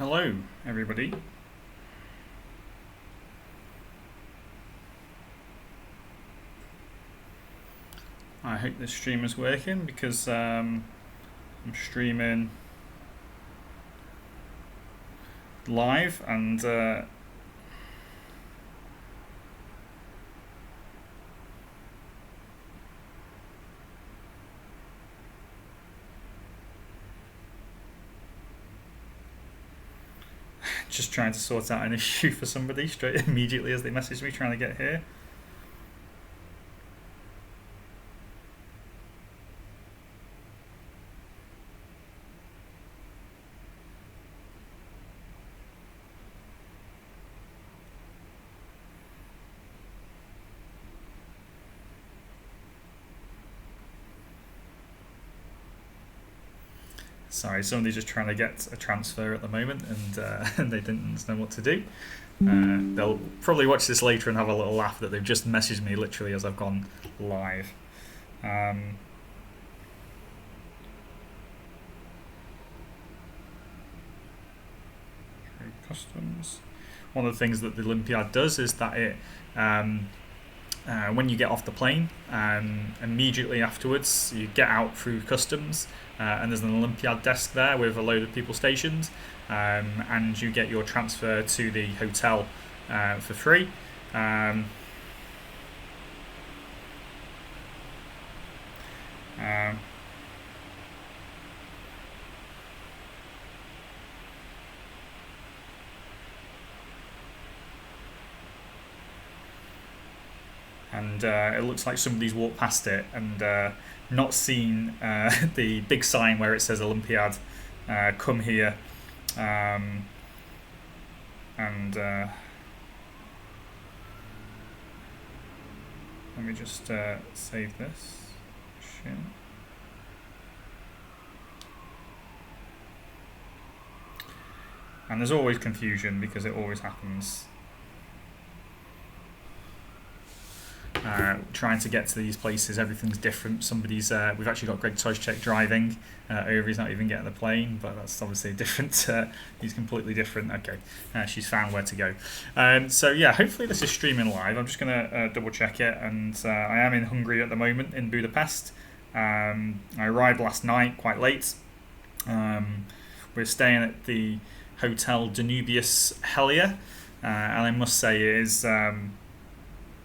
Hello, everybody. I hope this stream is working because I'm streaming live and just trying to sort out an issue for somebody straight immediately as they message me trying to get here. Sorry, somebody's just trying to get a transfer at the moment and they didn't know what to do. They'll probably watch this later and have a little laugh that they've just messaged me literally as I've gone live. Customs. One of the things that the Olympiad does is that it when you get off the plane, immediately afterwards you get out through customs and there's an Olympiad desk there with a load of people stationed, and you get your transfer to the hotel for free. And it looks like somebody's walked past it and not seen the big sign where it says Olympiad, come here, and let me just save this. Shit. And there's always confusion because it always happens. Trying to get to these places, everything's different. Somebody's we've actually got Greg Toychek driving over. He's not even getting the plane, but that's obviously different. He's completely different. Okay, she's found where to go. So yeah, hopefully this is streaming live. I'm just gonna double check it, and I am in Hungary at the moment in Budapest. I arrived last night quite late. We're staying at the Hotel Danubius Helia, and I must say it is.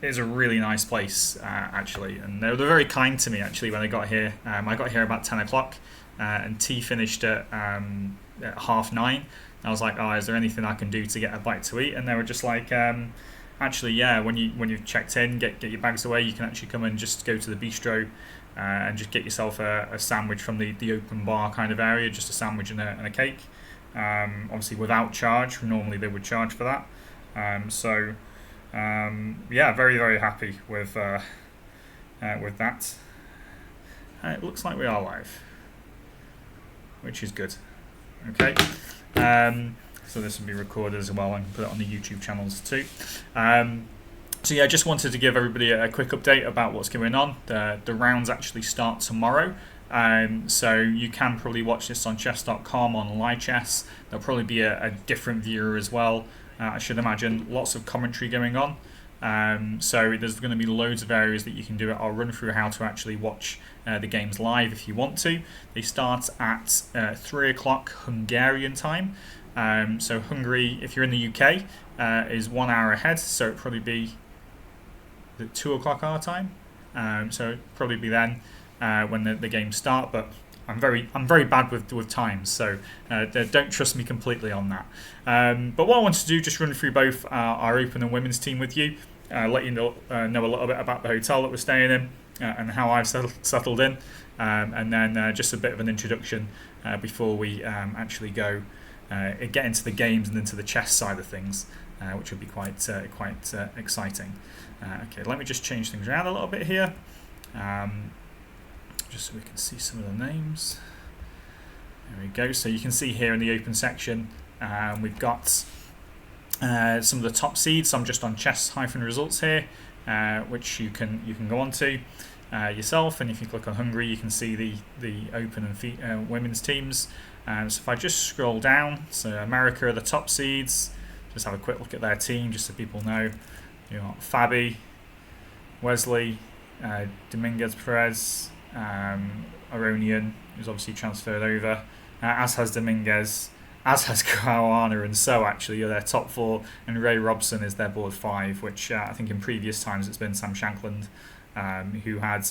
It's a really nice place, actually, and they were very kind to me actually when I got here. I got here about 10 o'clock and tea finished at 9:30. I was like, oh, is there anything I can do to get a bite to eat? And they were just like, actually, yeah, when you've checked in, get your bags away, you can actually come and just go to the bistro and just get yourself a sandwich from the open bar kind of area, just a sandwich and a cake, obviously without charge. Normally they would charge for that. Yeah, very, very happy with that. It looks like we are live, which is good. Okay, so this will be recorded as well and put it on the YouTube channels too. So yeah, just wanted to give everybody a quick update about what's going on. The rounds actually start tomorrow. So you can probably watch this on chess.com, on live chess. There'll probably be a different viewer as well. I should imagine lots of commentary going on. So there's going to be loads of areas that you can do it. I'll run through how to actually watch the games live if you want to. They start at 3 o'clock Hungarian time. So Hungary, if you're in the UK, is 1 hour ahead. So it'll probably be 2 o'clock our time. So it'll probably be then when the games start. But I'm very bad with times, so don't trust me completely on that. But what I want to do, just run through both our open and women's team with you, let you know a little bit about the hotel that we're staying in and how I've settled in, and then just a bit of an introduction before we actually go get into the games and into the chess side of things, which will be quite exciting. Okay, let me just change things around a little bit here. Just so we can see some of the names. There we go. So you can see here in the open section, we've got some of the top seeds. I'm just on chess-results here, which you can go on to yourself. And if you click on Hungary, you can see the open and women's teams. So if I just scroll down, so America are the top seeds. Just have a quick look at their team, just so people know. You got Fabi, Wesley, Dominguez Perez, Aronian, who's obviously transferred over, as has Dominguez, as has Caruana, and so actually are their top 4, and Ray Robson is their board 5, which I think in previous times it's been Sam Shankland, who had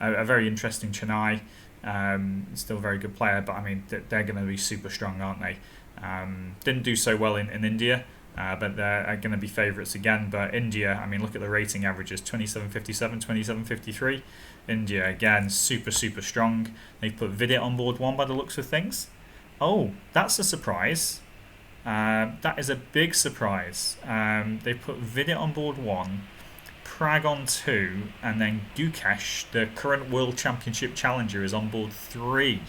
a very interesting Chennai. Still a very good player, but I mean they're going to be super strong, aren't they? Didn't do so well in India, but they're going to be favourites again. But India, I mean, look at the rating averages: 27.57, 27.53. India again, super strong. They've put Vidit on board 1 by the looks of things. Oh, that's a surprise. That is a big surprise. They put Vidit on board 1, Prag on 2, and then Gukesh, the current World Championship challenger, is on board 3.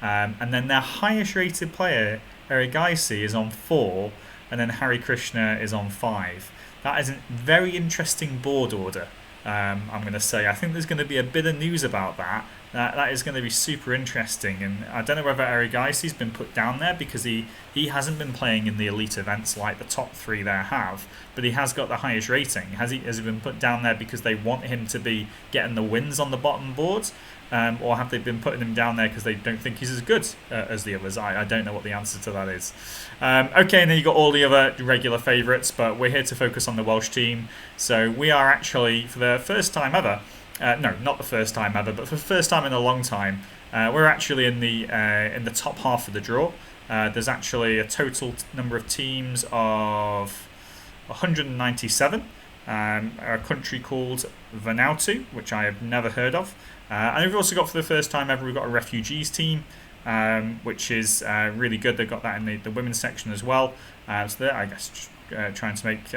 And then their highest rated player, Erigaisi, is on 4, and then Hari Krishna is on 5. That is a very interesting board order, I'm going to say. I think there's going to be a bit of news about that. That is going to be super interesting, and I don't know whether Erigaisi's been put down there because he hasn't been playing in the elite events like the top 3 there have, but he has got the highest rating. Has he been put down there because they want him to be getting the wins on the bottom board, or have they been putting him down there because they don't think he's as good as the others? I don't know what the answer to that is. Okay, and then you've got all the other regular favourites, but we're here to focus on the Welsh team. So we are actually, for the first time ever, no, not the first time ever, but for the first time in a long time, we're actually in the top half of the draw. There's actually a total number of teams of 197. A country called Vanuatu, which I have never heard of. And we've also got, for the first time ever, we've got a refugees team, which is really good. They've got that in the women's section as well. So they're, I guess, just, trying to make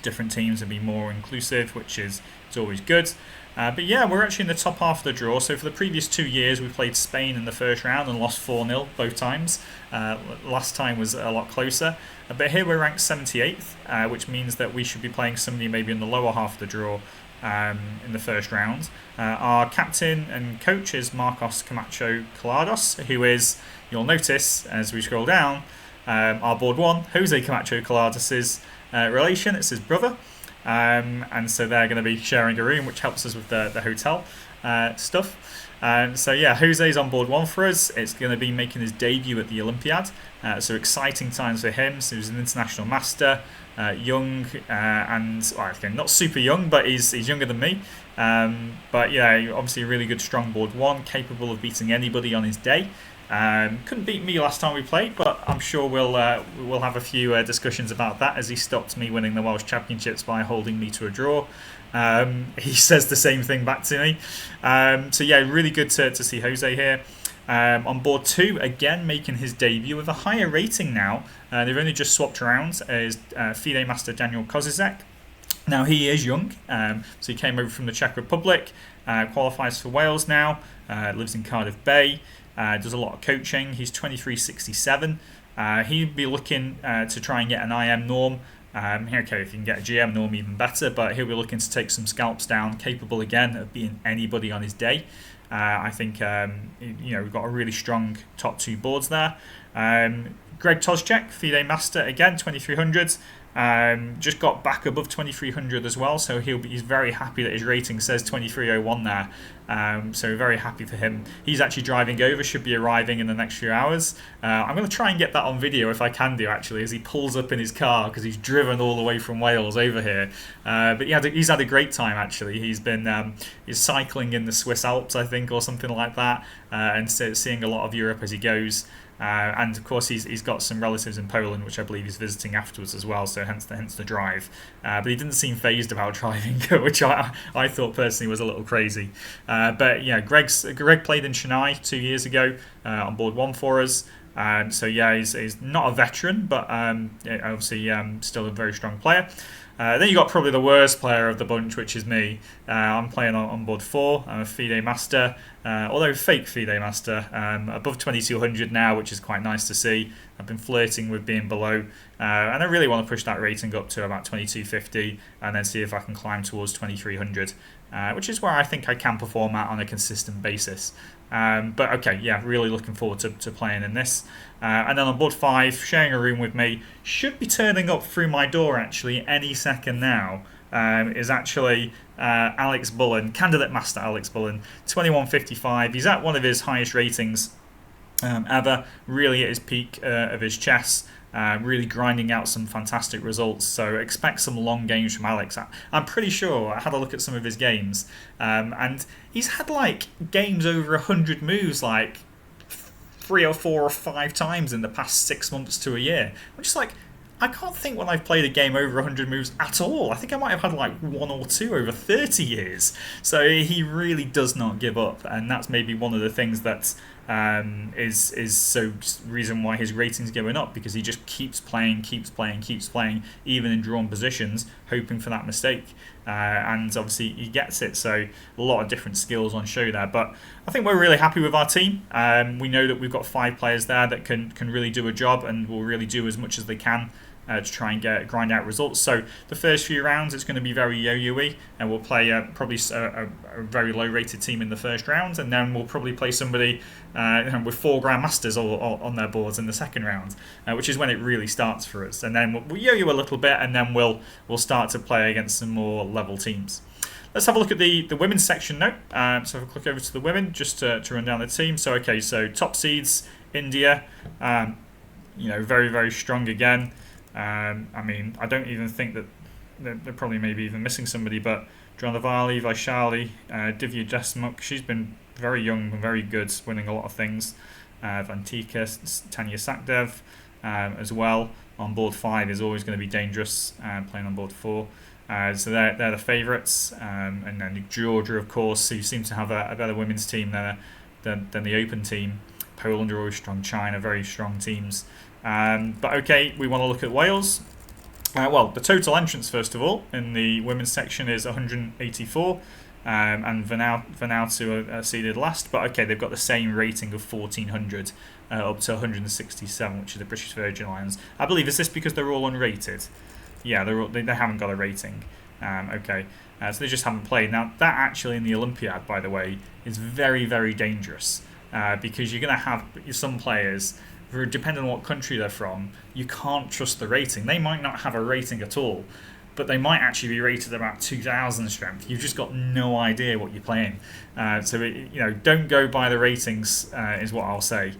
different teams and be more inclusive, which is always good. But yeah, we're actually in the top half of the draw. So for the previous 2 years, we played Spain in the first round and lost 4-0 both times. Last time was a lot closer. But here we're ranked 78th, which means that we should be playing somebody maybe in the lower half of the draw in the first round. Our captain and coach is Marcos Camacho Colados, who is, you'll notice as we scroll down, our board 1, Jose Camacho Colados's relation. It's his brother. And so they're going to be sharing a room, which helps us with the hotel stuff. So yeah, Jose's on board 1 for us. It's going to be making his debut at the Olympiad. So exciting times for him. So he's an international master, young, and well, again, not super young, but he's younger than me. But yeah, obviously a really good strong board 1, capable of beating anybody on his day. Couldn't beat me last time we played, but I'm sure we'll have a few discussions about that, as he stopped me winning the Welsh Championships by holding me to a draw. He says the same thing back to me. So yeah, really good to see Jose here. On board 2, again making his debut with a higher rating now. They've only just swapped around, is FIDE Master Daniel Kozizek. Now he is young, so he came over from the Czech Republic, qualifies for Wales now, lives in Cardiff Bay. Does a lot of coaching. He's 23.67. He'd be looking to try and get an IM norm. Okay, if you can get a GM norm, even better. But he'll be looking to take some scalps down. Capable again of beating anybody on his day. I think we've got a really strong top 2 boards there. Greg Toszczek, FIDE Master again, 2300. Just got back above 2300 as well, so he's very happy that his rating says 2301 there. So very happy for him. He's actually driving over, should be arriving in the next few hours. I'm going to try and get that on video if I can do, actually, as he pulls up in his car, because he's driven all the way from Wales over here. But he's had a great time, actually. He's been he's cycling in the Swiss Alps, I think, or something like that, and seeing a lot of Europe as he goes. And of course he's got some relatives in Poland, which I believe he's visiting afterwards as well, so hence the drive. But he didn't seem phased about driving, which I thought personally was a little crazy. But yeah, Greg played in Chennai 2 years ago, on board 1 for us. So yeah, he's not a veteran, but obviously still a very strong player. Then you got probably the worst player of the bunch, which is me. I'm playing on board 4. I'm a FIDE Master, although fake FIDE Master. Above 2200 now, which is quite nice to see. I've been flirting with being below, and I really want to push that rating up to about 2250, and then see if I can climb towards 2300. which is where I think I can perform at on a consistent basis. But okay, yeah, really looking forward to playing in this. And then on board 5, sharing a room with me, should be turning up through my door actually any second now, is actually Alex Bullen, Candidate Master Alex Bullen, 2155. He's at one of his highest ratings ever, really at his peak of his chess. Really grinding out some fantastic results, so expect some long games from Alex. I'm pretty sure I had a look at some of his games, and he's had like games over 100 moves like 3 or 4 or 5 times in the past 6 months to a year. I'm just like, I can't think when I've played a game over 100 moves at all. I think I might have had like 1 or 2 over 30 years. So he really does not give up, and that's maybe one of the things that is so reason why his rating's going up, because he just keeps playing, even in drawn positions, hoping for that mistake. And obviously he gets it, so a lot of different skills on show there. But I think we're really happy with our team. We know that we've got 5 players there that can really do a job and will really do as much as they can to try and grind out results. So the first few rounds it's going to be very yo-yo-y, and we'll play probably a very low rated team in the first round, and then we'll probably play somebody with 4 Grandmasters on their boards in the second round, which is when it really starts for us. And then we'll yo-yo a little bit, and then we'll start to play against some more level teams. Let's have a look at the women's section now. So if I click over to the women, just to run down the team. So okay, so top seeds, India, very, very strong again. I mean, I don't even think that they're probably maybe even missing somebody, but Dronavali, Vaishali, Divya Desmukh, she's been very young and very good, winning a lot of things. Vantika, Tanya Sakdev as well. On board 5 is always going to be dangerous, playing on board 4. So they're the favourites. And then Georgia, of course, who seem to have a better women's team there than the Open team. Poland are always strong, China, very strong teams. But okay, we want to look at Wales. Well, the total entrance, first of all, in the women's section is 184, and Vanuatu are seeded last. But okay, they've got the same rating of 1400 up to 167, which is the British Virgin Islands. I believe, is this because they're all unrated? Yeah, they haven't got a rating. Okay, so they just haven't played. Now, that actually in the Olympiad, by the way, is very, very dangerous, because you're going to have some players, depending on what country they're from, you can't trust the rating. They might not have a rating at all, but they might actually be rated about 2,000 strength. You've just got no idea what you're playing. So don't go by the ratings, is what I'll say,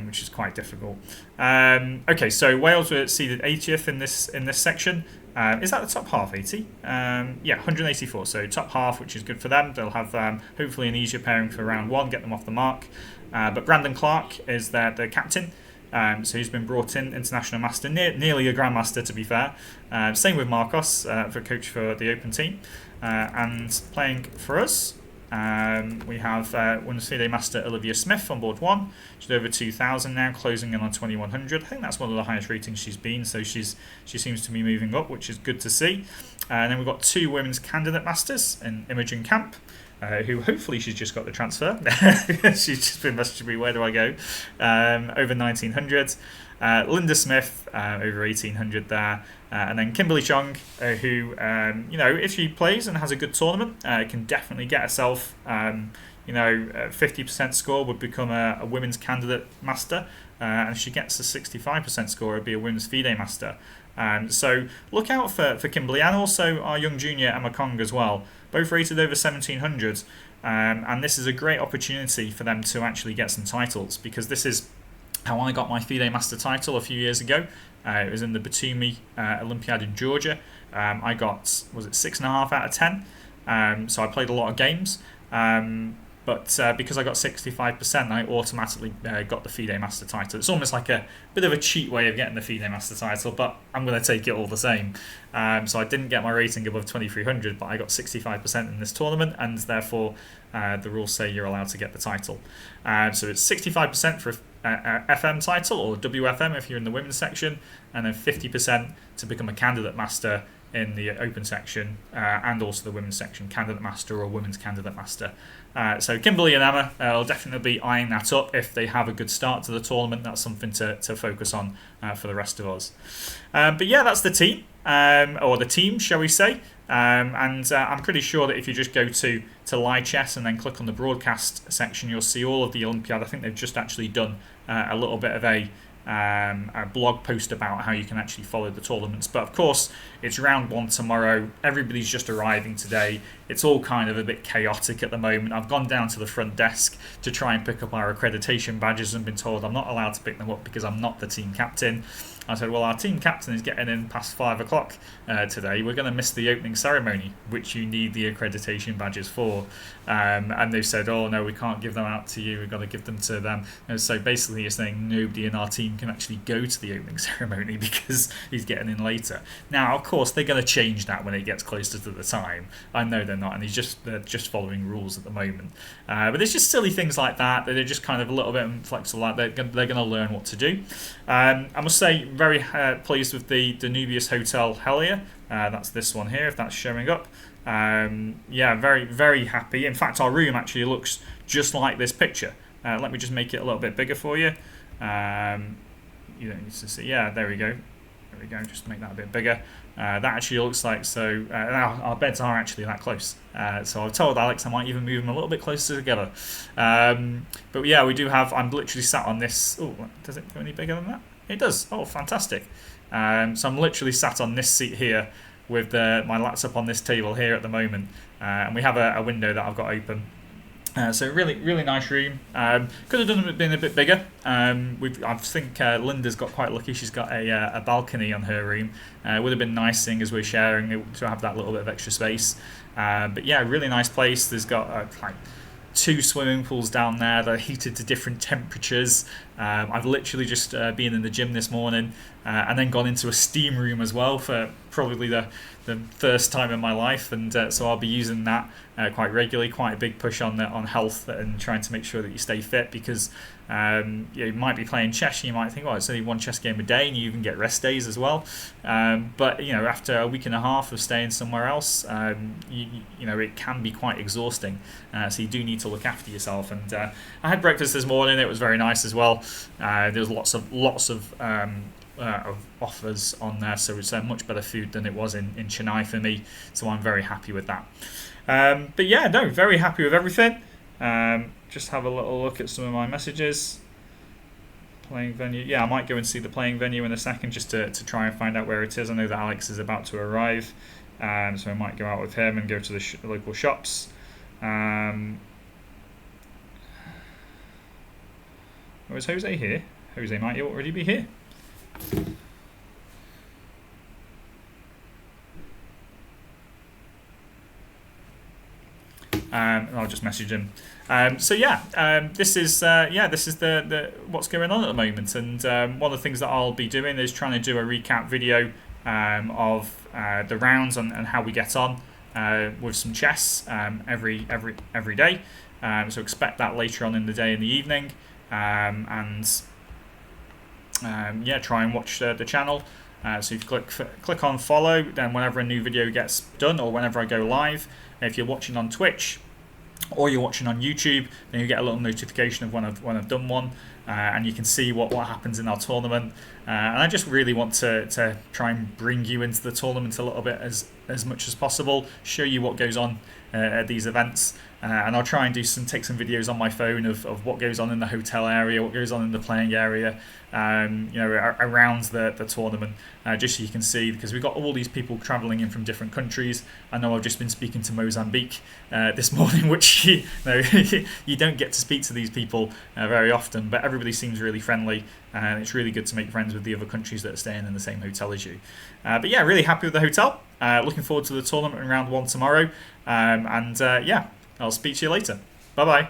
which is quite difficult. Okay, so Wales were seeded 80th in this section. Is that the top half, 80? Yeah, 184. So top half, which is good for them. They'll have hopefully an easier pairing for round 1, get them off the mark. But Brandon Clark is their captain. So he's been brought in, international master, nearly a grandmaster to be fair. Same with Marcos, for coach for the Open team. And playing for us, we have Women's FIDE Master Olivia Smith on board 1. She's over 2,000 now, closing in on 2,100. I think that's one of the highest ratings she's been, so she seems to be moving up, which is good to see. And then we've got 2 Women's Candidate Masters in Imogen Camp, who hopefully she's just got the transfer. She's just been messaging me, where do I go? Over 1,900. Linda Smith, over 1,800 there. And then Kimberly Chong, who, if she plays and has a good tournament, can definitely get herself, 50% score, would become a women's candidate master. And if she gets a 65% score, it would be a women's FIDE master. So look out for Kimberly, and also our young junior Emma Kong as well, both rated over 1,700, and this is a great opportunity for them to actually get some titles, because this is how I got my FIDE Master title a few years ago. It was in the Batumi Olympiad in Georgia. I got, 6.5 out of 10, so I played a lot of games. But because I got 65%, I automatically got the FIDE Master title. It's almost like a bit of a cheat way of getting the FIDE Master title, but I'm going to take it all the same. So I didn't get my rating above 2,300, but I got 65% in this tournament, and therefore the rules say you're allowed to get the title. So it's 65% for FM title, or WFM if you're in the women's section, and then 50% to become a Candidate Master in the Open section, and also the women's section, Candidate Master or Women's Candidate Master. So Kimberly and Emma will definitely be eyeing that up if they have a good start to the tournament. That's something to focus on for the rest of us. But yeah, that's the team. or the team, shall we say. And I'm pretty sure that if you just go to live chess and then click on the broadcast section, you'll see all of the Olympiad. I think they've just actually done a little bit of a blog post about how you can actually follow the tournaments. But of course, it's round 1 tomorrow. Everybody's just arriving today. It's all kind of a bit chaotic at the moment. I've gone down to the front desk to try and pick up our accreditation badges and been told I'm not allowed to pick them up because I'm not the team captain. I said, well, our team captain is getting in past 5 o'clock today. We're going to miss the opening ceremony, which you need the accreditation badges for. And they said, oh, no, we can't give them out to you. We've got to give them to them. And so basically you're saying nobody in our team can actually go to the opening ceremony because he's getting in later. Now, of course, they're going to change that when it gets closer to the time. I know they're not, and they're just following rules at the moment. But there's just silly things like that. They're just kind of a little bit inflexible. Like they're going to learn what to do. I must say, very pleased with the Danubius Hotel Helia. That's this one here, if that's showing up. Yeah, very, very happy. In fact, our room actually looks just like this picture. Let me just make it a little bit bigger for you. You don't need to see. Yeah, there we go. There we go. Just make that a bit bigger. That actually looks like so. Our beds are actually that close. So I've told Alex I might even move them a little bit closer together. But yeah, we do have. I'm literally sat on this. Oh, does it go any bigger than that? It does. Oh, fantastic. So I'm literally sat on this seat here with my laptop on this table here at the moment, and we have a window that I've got open. So really, really nice room. Could have been a bit bigger. I think Linda's got quite lucky. She's got a balcony on her room. Would have been nice seeing as we're sharing to have that little bit of extra space. But yeah, really nice place. There's got like 2 swimming pools down there that are heated to different temperatures. I've literally just been in the gym this morning and then gone into a steam room as well for probably the first time in my life, and so I'll be using that quite regularly. Quite a big push on health and trying to make sure that you stay fit, because you might be playing chess, you might think, oh, it's only 1 chess game a day, and you even get rest days as well. But after a week and a half of staying somewhere else, it can be quite exhausting. So you do need to look after yourself. And I had breakfast this morning. It was very nice as well. There was lots of offers on there, so it's much better food than it was in Chennai for me. So I'm very happy with that. But yeah, no, very happy with everything. Just have a little look at some of my messages. Playing venue. Yeah, I might go and see the playing venue in a second just to try and find out where it is. I know that Alex is about to arrive, so I might go out with him and go to the local shops. Is Jose here? Jose, might you already be here? I'll just message him. So yeah, this is the what's going on at the moment, and one of the things that I'll be doing is trying to do a recap video of the rounds and how we get on with some chess every day. So expect that later on in the day, in the evening, and try and watch the channel. So if you click on follow, then whenever a new video gets done or whenever I go live, if you're watching on Twitch or you're watching on YouTube, then you get a little notification of when I've done one, and you can see what happens in our tournament. And I just really want to try and bring you into the tournament a little bit as much as possible, show you what goes on at these events, and I'll try and take some videos on my phone of what goes on in the hotel area, what goes on in the playing area, around the tournament, just so you can see, because we've got all these people travelling in from different countries. I know I've just been speaking to Mozambique this morning, which you don't get to speak to these people very often, but everybody seems really friendly, and it's really good to make friends with the other countries that are staying in the same hotel as you. But yeah, really happy with the hotel. Looking forward to the tournament in round 1 tomorrow, and I'll speak to you later. Bye bye.